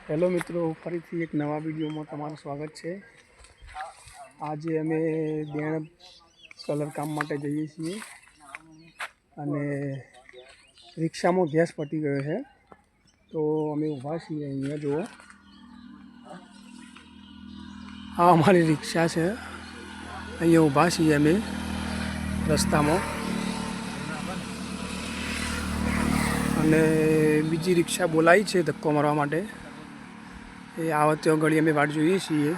Hello मित्रों, फरीथी एक नवा विडियो में तमारुं स्वागत है। आज अमे देण कलर काम माटे जईए छीए अने रिक्शा में गैस पटी गयो है, तो अमे ऊभा छीए अहींया। जो आ अमारी रिक्शा है, अहींया ऊभा छीए अमे रस्ता में अने बीजी रिक्शा बोलाई है धक्को मारवा माटे। ए आवत घड़ी अमे वाट जोईए छीए।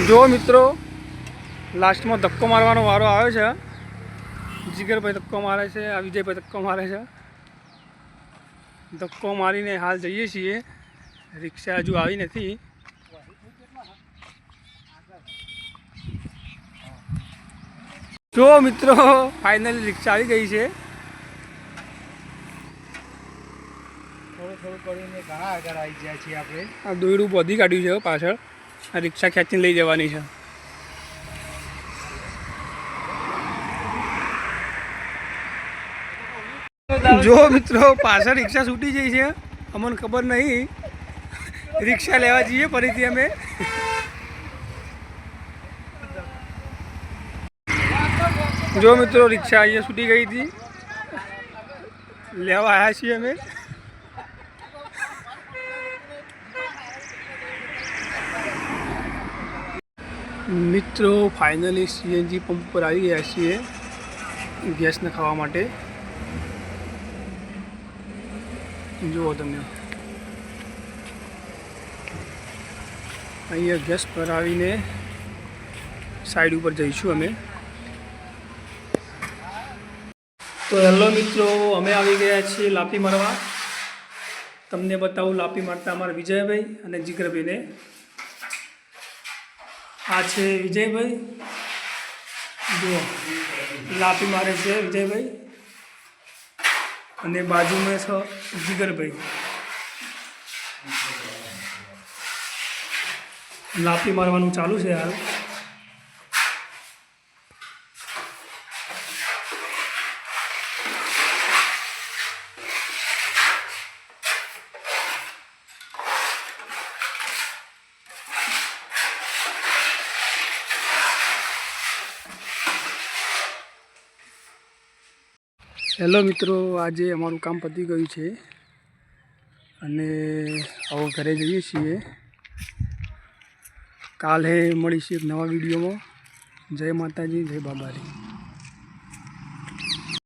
जो मित्रों लास्ट में धक्को मारवानो वारो आव्यो छे। जिगर भाई धक्को मारे छे, आ विजय भाई धक्को मारे छे। धक्को मारीने हाल जईए छीए। रिक्शा हजू आई नथी। जो मित्रों फाइनली रिक्शा आई गई है। आ दोयडું બોધી કાઢ્યું છે પાછળ। આ रिक्शा ખેંચીને લઈ જવાની છે। जो मित्रों पाछળ रिक्शा छूटी गई है, अमन खबर नहीं। रिक्शा लेवा जईए फरीथी अमे। जो मित्रों रिक्शा अहींया छूटी गई थी, लेवा आया छीए अमे। मित्रों फाइनली सीएनजी पंप पर आई गया छीए गैस नखावा माटे। जुओ तमे अहींया गैस पर आवीने साइड पर जईशुं अमे। तो हेलो मित्रों, अमे आवी गया छीए लापी मारवा। तमने बताऊँ लापी मारता अमारा विजय भाई अने जिगर भाई ने। आ छे विजय भाई, जो लापी मारे छे विजय भाई अने बाजू में छे जिगर भाई। लापी मारवानुं चालू छे हाल। हेलो मित्रों, आज अमारू काम पती गयुं छे अने हवे घरे जईए छीए। काले मळीशुं एक नवा विडियो में। जय माताजी, जय बाबारी।